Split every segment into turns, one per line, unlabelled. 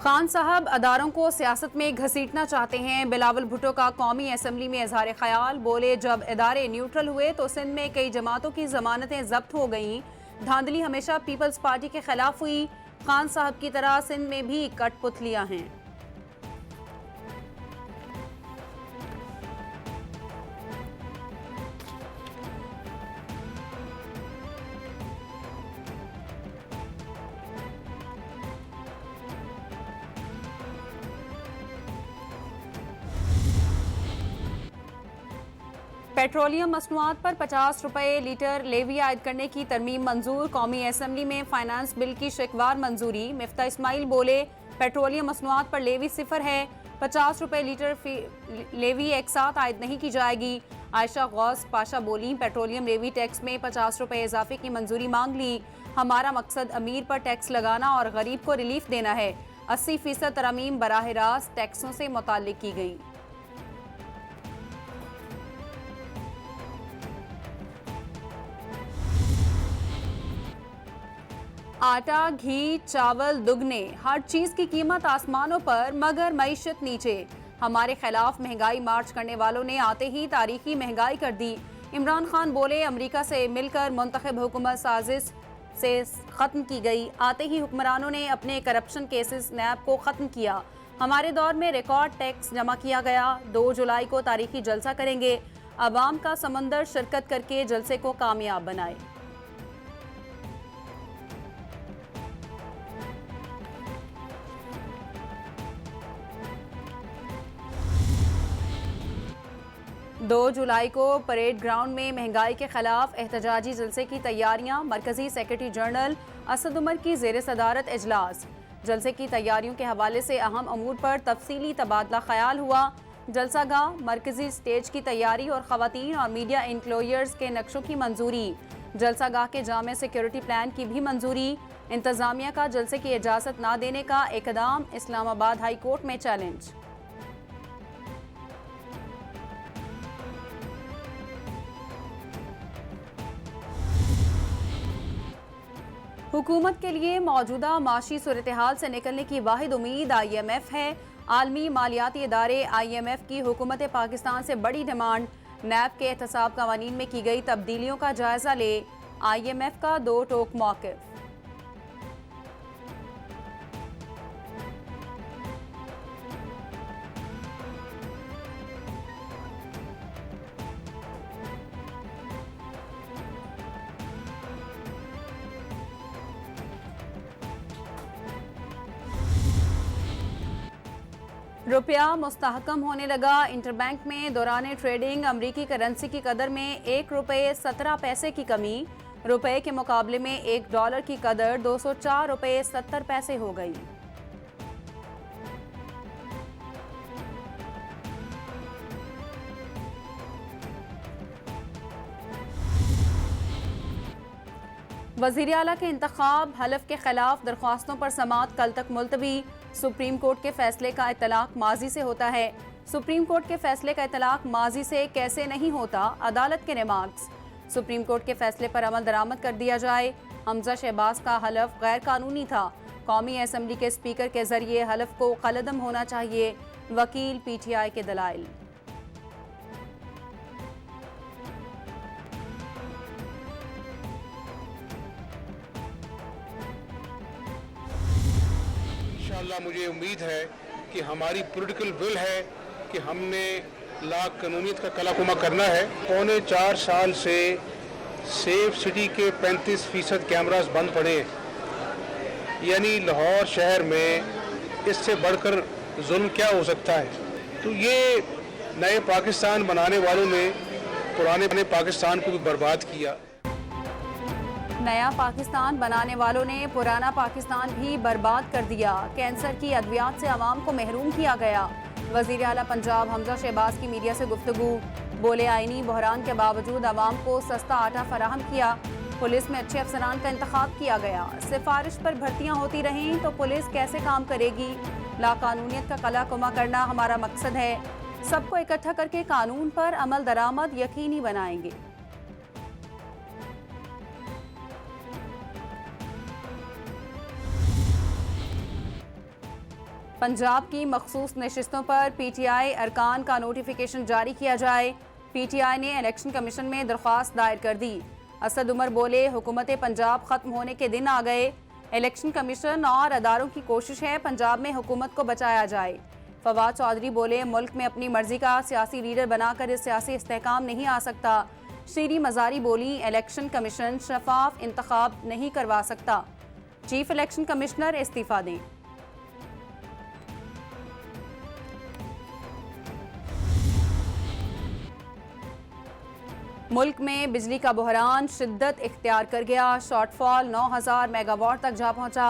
खान साहब अदारों को सियासत में घसीटना चाहते हैं। बिलावल भुट्टो का कौमी असम्बली में इजहार ख्याल। बोले, जब इदारे न्यूट्रल हुए तो सिंध में कई जमातों की जमानतें जब्त हो गईं। धांधली हमेशा पीपल्स पार्टी के खिलाफ हुई। खान साहब की तरह सिंध में भी कठपुतलियां हैं। पेट्रोलियम मसनूआत पर 50 रुपये लीटर लेवी आयद करने की तरमीम मंजूर। कौमी असम्बली में फाइनेंस बिल की शिकवार मंजूरी। मिफ्ता इस्माइल बोले, पेट्रोलियम मसनूआत पर लेवी सिफर है। 50 रुपये लीटर लेवी एक साथ आयद नहीं की जाएगी। आयशा गौस पाशा बोली, पेट्रोलियम लेवी टैक्स में 50 रुपये इजाफे की मंजूरी मांग ली। हमारा मकसद अमीर पर टैक्स लगाना और गरीब को रिलीफ देना है। 80% तरमीम बराह रास्त टैक्सों से मुताल्लिक की गई। आटा, घी, चावल दुगने, हर चीज की कीमत आसमानों पर मगर मईशत नीचे। हमारे खिलाफ महंगाई मार्च करने वालों ने आते ही तारीखी महंगाई कर दी। इमरान खान बोले, अमेरिका से मिलकर मुंतखब हुकूमत साजिश से खत्म की गई। आते ही हुक्मरानों ने अपने करप्शन केसेस नैब को खत्म किया। हमारे दौर में रिकॉर्ड टैक्स जमा किया गया। 2 जुलाई को तारीखी जलसा करेंगे। अवाम का समंदर शिरकत करके जलसे को कामयाब बनाए। दो जुलाई को परेड ग्राउंड में महंगाई के खिलाफ एहतजाजी जलसे की तैयारियां। मरकजी सेक्रेटरी जनरल असद उमर की ज़ेर सदारत इजलास। जलसे की तैयारियों के हवाले से अहम अमूर पर तफसीली तबादला ख्याल हुआ। जलसा गाह, मरकजी स्टेज की तैयारी और ख़वातीन और मीडिया इंक्लोयर्स के नक्शों की मंजूरी। जलसा गाह के जामे सिक्योरिटी प्लान की भी मंजूरी। इंतजामिया का जलसे की इजाज़त न देने का इकदाम। इस्लामाबाद हाई कोर्ट में चैलेंज। हुकूमत के लिए मौजूदा माशी सूरत हाल से निकलने की वाहिद उम्मीद IMF है। आलमी मालियाती इदारे IMF की हुकूमत पाकिस्तान से बड़ी डिमांड। नैब के एहतसाब कवानीन में की गई तब्दीलियों का जायजा ले। IMF का 2 टोक मौक़िफ़। रुपया मुस्तहकम होने लगा। इंटरबैंक में दौरान ट्रेडिंग अमरीकी करेंसी की कदर में 1 रुपये 17 पैसे की कमी। रुपये के मुकाबले में $1 की कदर 204 रुपये 70 पैसे हो गई। वज़ीर आला के इंतखाब हलफ के खिलाफ दरख्वास्तों पर समाअत कल तक मुलतवी। सुप्रीम कोर्ट के फैसले का इतलाक माजी से होता है। सुप्रीम कोर्ट के फैसले का इतलाक माजी से कैसे नहीं होता, अदालत के रिमार्क्स। सुप्रीम कोर्ट के फैसले पर अमल दरामद कर दिया जाए। हमजा शहबाज का हलफ गैर कानूनी था। कौमी असम्बली के स्पीकर के जरिए हलफ को कलअदम होना चाहिए। वकील PTI के दलाइल।
इंशाअल्लाह मुझे उम्मीद है कि हमारी पॉलिटिकल विल है कि हमने ला कानूनियत का कलाकुमा करना है। 3.25 साल से सेफ सिटी के 35% कैमरास बंद पड़े हैं। यानी लाहौर शहर में इससे बढ़कर जुल्म क्या हो सकता है। तो ये नए पाकिस्तान बनाने वालों ने पुराने पाकिस्तान को भी बर्बाद किया।
नया पाकिस्तान बनाने वालों ने पुराना पाकिस्तान भी बर्बाद कर दिया। कैंसर की अद्वियात से अवाम को महरूम किया गया। वज़ीर आला पंजाब हमजा शहबाज की मीडिया से गुफ्तगू। बोले, आईनी बहरान के बावजूद अवाम को सस्ता आटा फराहम किया। पुलिस में अच्छे अफसरान का इंतखाब किया गया। सिफारिश पर भर्तियां होती रहें तो पुलिस कैसे काम करेगी। लाकानूनियत का कलाकुमा करना हमारा मकसद है। सबको इकट्ठा करके कानून पर अमल दरामद यकीनी बनाएंगे। पंजाब की मखसूस नशिस्तों पर PTI अरकान का नोटिफिकेशन जारी किया जाए। PTI ने इलेक्शन कमीशन में दरख्वास्त दायर कर दी। असद उमर बोले, हुकूमत पंजाब खत्म होने के दिन आ गए। इलेक्शन कमीशन और अदारों की कोशिश है पंजाब में हुकूमत को बचाया जाए। फवाद चौधरी बोले, मुल्क में अपनी मर्जी का सियासी लीडर बनाकर इस सियासी इस्तेहकाम नहीं आ सकता। शीरी मजारी बोली, इलेक्शन कमीशन शफाफ इंतखाब नहीं करवा सकता। चीफ इलेक्शन कमिश्नर इस्तीफा दें। मुल्क में बिजली का बहरान शिद्दत इख्तियार कर गया। शॉर्टफॉल 9000 मेगावाट तक जा पहुंचा।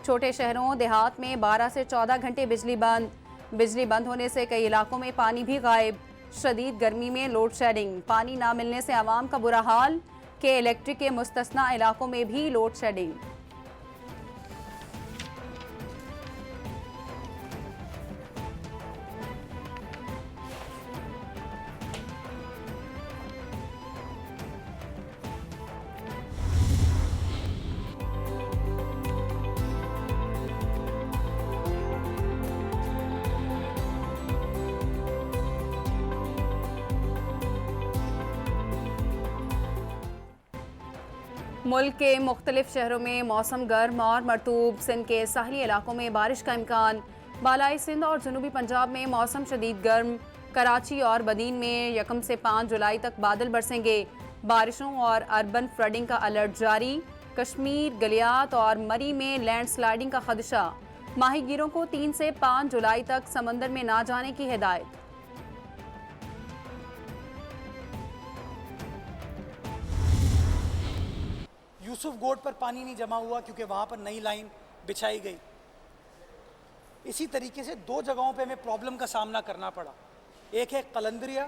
छोटे शहरों देहात में 12 से 14 घंटे बिजली बंद। बिजली बंद होने से कई इलाकों में पानी भी गायब। शदीद गर्मी में लोड शेडिंग। पानी ना मिलने से आवाम का बुरा हाल के इलेक्ट्रिक के मुस्तस्ना इलाकों में भी लोड शेडिंग। मुल्क के मुख्तलिफ शहरों में मौसम गर्म और मरतूब। सिंध के साहली इलाकों में बारिश का इम्कान। बालाई सिंध और जनूबी पंजाब में मौसम शदीद गर्म। कराची और बदीन में 1 से 5 जुलाई तक बादल बरसेंगे। बारिशों और अर्बन फ्लडिंग का अलर्ट जारी। कश्मीर, गलियात और मरी में लैंडस्लाइडिंग का खदशा। माहीगीरों को 3 से 5 जुलाई तक समंदर में ना जाने की हिदायत।
यूसुफ गोड पर पानी नहीं जमा हुआ क्योंकि वहाँ पर नई लाइन बिछाई गई। इसी तरीके से 2 जगहों पे हमें प्रॉब्लम का सामना करना पड़ा। एक है कलंदरिया,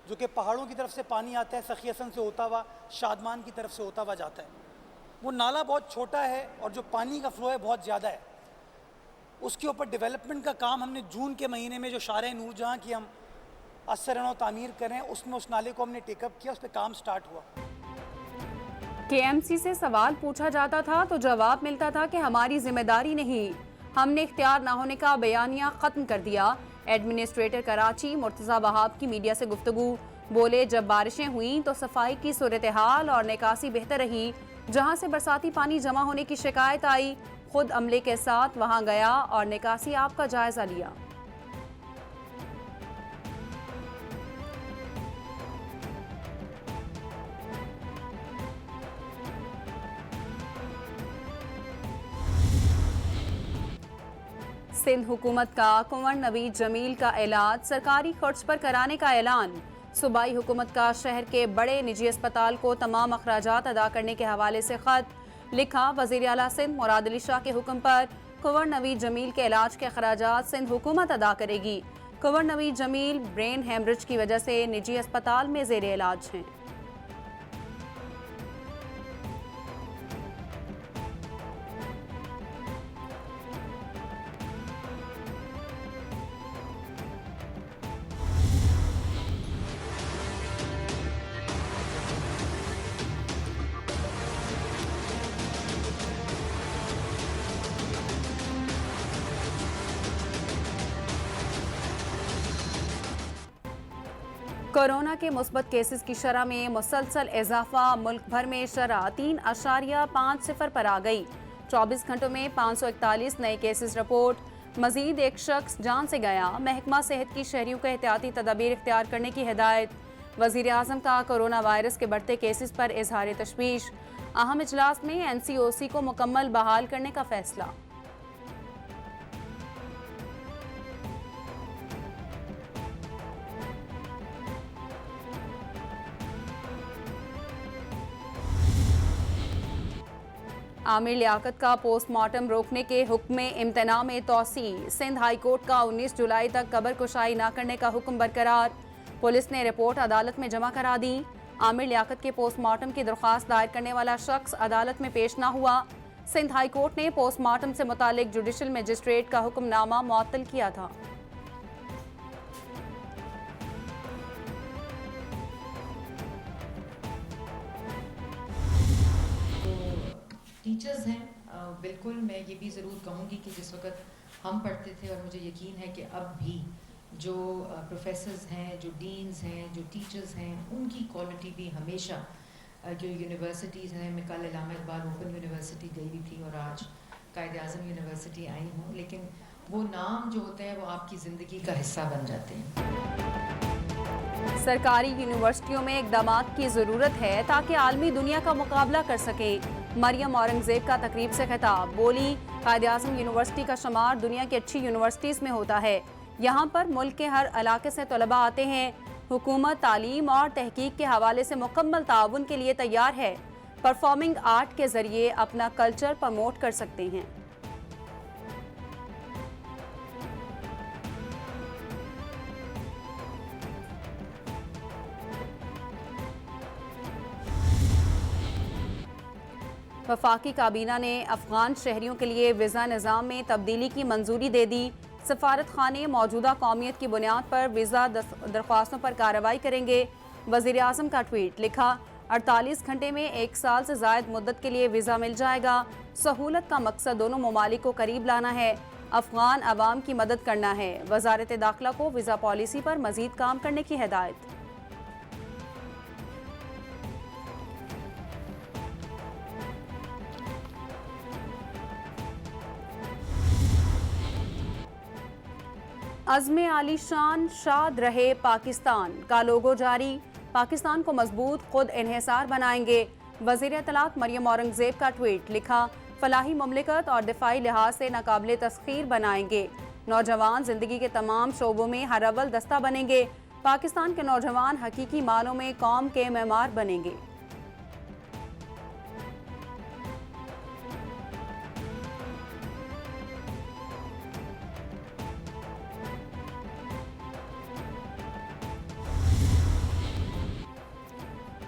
जो कि पहाड़ों की तरफ से पानी आता है, सखी हसन से होता हुआ शादमान की तरफ से होता हुआ जाता है। वो नाला बहुत छोटा है और जो पानी का फ्लो है बहुत ज़्यादा है। उसके ऊपर डेवलपमेंट का काम हमने जून के महीने में जो शारे नूरजहाँ की हम असर तामीर करें, उसमें उस नाले को हमने टेकअप किया, उस पर काम स्टार्ट हुआ।
KMC से सवाल पूछा जाता था तो जवाब मिलता था कि हमारी जिम्मेदारी नहीं, हमने इख्तियार ना होने का बयानिया खत्म कर दिया। एडमिनिस्ट्रेटर कराची मुर्तज़ा वहाब की मीडिया से गुफ्तगू। बोले, जब बारिशें हुई तो सफाई की सूरत हाल और निकासी बेहतर रही। जहां से बरसाती पानी जमा होने की शिकायत आई, खुद अमले के साथ वहां गया और निकासी आप का जायजा लिया। सिंध हुकूमत का कुंवर नवीद जमील का इलाज सरकारी खर्च पर कराने का ऐलान। सूबाई हुकूमत का शहर के बड़े निजी अस्पताल को तमाम अखराजात अदा करने के हवाले से खत लिखा। वज़ीर आला सिंध मुराद अली शाह के हुक्म पर कुंवर नवीद जमील के इलाज के अखराजात सिंध हुकूमत अदा करेगी। कुंवर नवीद जमील ब्रेन हेमरेज की वजह से निजी अस्पताल में ज़ेर इलाज हैं। कोरोना के मुस्बत केसेस की शरह में मुसलसल इजाफा। मुल्क भर में शरह 3.50 पर आ गई। 24 घंटों में 541 नए केसेस रिपोर्ट। मजीद एक शख्स जान से गया। महकमा सेहत की शहरियों को एहतियाती तदाबीर इख्तियार करने की हिदायत। वज़ीर आज़म का कोरोना वायरस के बढ़ते केसेस पर इजहार तशवीश। अहम इजलास में NCOC को मुकम्मल बहाल करने का फैसला। आमिर लियाकत का पोस्टमार्टम रोकने के हुक्म में इम्तना में तोसी। सिंध हाई कोर्ट का 19 जुलाई तक कब्र कुशाई न करने का हुक्म बरकरार। पुलिस ने रिपोर्ट अदालत में जमा करा दी। आमिर लियाकत के पोस्टमार्टम की दरख्वास्त दायर करने वाला शख्स अदालत में पेश न हुआ। सिंध हाई कोर्ट ने पोस्टमार्टम से मुतालिक जुडिशल मजिस्ट्रेट का हुक्मनामा मुअत्तल किया था।
टीचर्स हैं, बिल्कुल मैं ये भी ज़रूर कहूँगी कि जिस वक्त हम पढ़ते थे, और मुझे यकीन है कि अब भी जो प्रोफेसर्स हैं, जो डीन्स हैं, जो टीचर्स हैं, उनकी क्वालिटी भी हमेशा जो यूनिवर्सिटीज़ हैं, मैं कल इलामा इकबाल ओपन यूनिवर्सिटी गई हुई थी और आज कायद आज़म यूनिवर्सिटी आई हूँ, लेकिन वो नाम जो होते हैं वो आपकी ज़िंदगी का हिस्सा बन जाते हैं।
सरकारी यूनिवर्सिटियों में इक़दामात की ज़रूरत है ताकि आलमी दुनिया का मुकाबला कर सकें। मरियम औरंगज़ेब का तकरीब से खिताब, बोली कायद आज़म यूनिवर्सिटी का शुमार दुनिया की अच्छी यूनिवर्सिटीज़ में होता है। यहाँ पर मुल्क के हर इलाके से तलबा आते हैं। हुकूमत तालीम और तहकीक के हवाले से मुकम्मल ताउन के लिए तैयार है। परफॉर्मिंग आर्ट के ज़रिए अपना कल्चर प्रमोट कर सकते हैं। वफाकी काबीना ने अफगान शहरियों के लिए वीज़ा निज़ाम में तब्दीली की मंजूरी दे दी। सफारत खाने मौजूदा कौमियत की बुनियाद पर वीज़ा दरख्वास्तों पर कार्रवाई करेंगे। वज़ीर आज़म का ट्वीट, लिखा 48 घंटे में 1 साल से ज़ायद मुद्दत के लिए वीज़ा मिल जाएगा। सहूलत का मकसद दोनों ममालिक को करीब लाना है, अफगान अवाम की मदद करना है। वज़ारत दाखिला को वीज़ा पॉलिसी पर मज़ीद काम करने की हिदायत। अज़्म आलीशान शाद रहे पाकिस्तान का लोगो जारी, पाकिस्तान को मजबूत खुद इन्हिसार बनाएंगे। वज़ीर इत्तलात मरियम औरंगज़ेब का ट्वीट, लिखा फलाही मुमलिकत और दिफाई लिहाज से नाकाबिले तस्खीर बनाएंगे। नौजवान जिंदगी के तमाम शोबों में हर अव्वल दस्ता बनेंगे। पाकिस्तान के नौजवान हकीकी मानों में कौम के मेमार बनेंगे।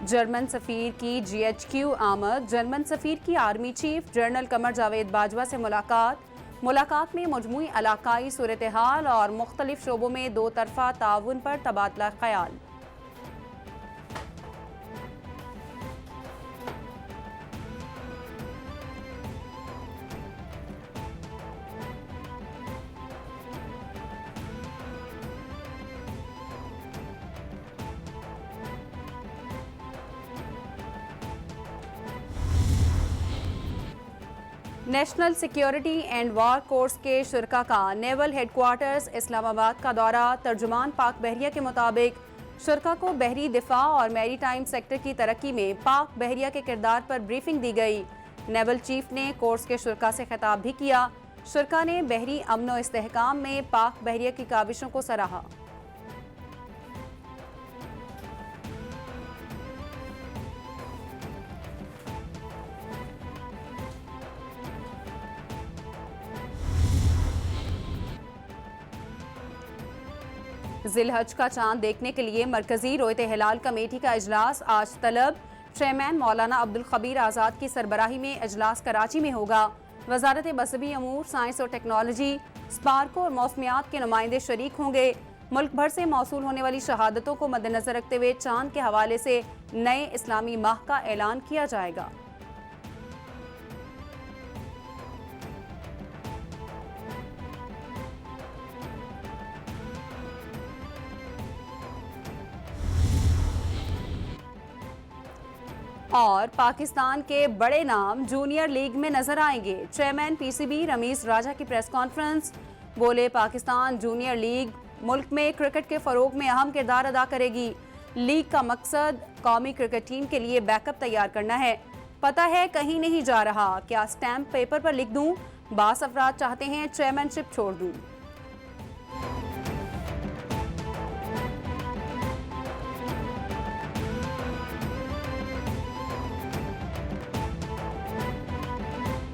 जर्मन सफ़ीर की GHQ आमद, जर्मन सफ़ीर की army chief general Qamar Javed Bajwa से मुलाकात में मजमूई इलाकाई सूरत हाल और मुख्तलिफ शोबों में दो तरफा ताउन पर तबादला ख्याल। National security and war course के शुरका का नेवल हेडक्वार्टर्स इस्लामाबाद का दौरा। तर्जुमान पाक बहरिया के मुताबिक शुरका को बहरी दिफा और मैरी टाइम सेक्टर की तरक्की में पाक बहरिया के किरदार पर ब्रीफिंग दी गई। नेवल चीफ ने कोर्स के शुरका से खिताब भी किया। शुरका ने बहरी अमन व इस्तेहकाम में पाक बहरिया की काविशों को सराहा। जिलहज का चांद देखने के लिए मरकजी रोयत हिलाल कमेटी का इजलास आज तलब। चेयरमैन मौलाना अब्दुल खबीर आज़ाद की सरबराही में इजलास कराची में होगा। वजारत मजहबी अमूर, साइंस और टेक्नोलॉजी, स्पार्को और मौसमियात के नुमाइंदे शरीक होंगे। मुल्क भर से मौसूल होने वाली शहादतों को मद्देनजर रखते हुए चांद के हवाले से नए इस्लामी माह का ऐलान किया जाएगा। और पाकिस्तान के बड़े नाम जूनियर लीग में नजर आएंगे। चेयरमैन PCB रमीज राजा की प्रेस कॉन्फ्रेंस, बोले पाकिस्तान जूनियर लीग मुल्क में क्रिकेट के फरोग में अहम किरदार अदा करेगी। लीग का मकसद कौमी क्रिकेट टीम के लिए बैकअप तैयार करना है। पता है कहीं नहीं जा रहा, क्या स्टैम्प पेपर पर लिख दूं? बास अफराद चाहते हैं चेयरमैनशिप छोड़ दूं।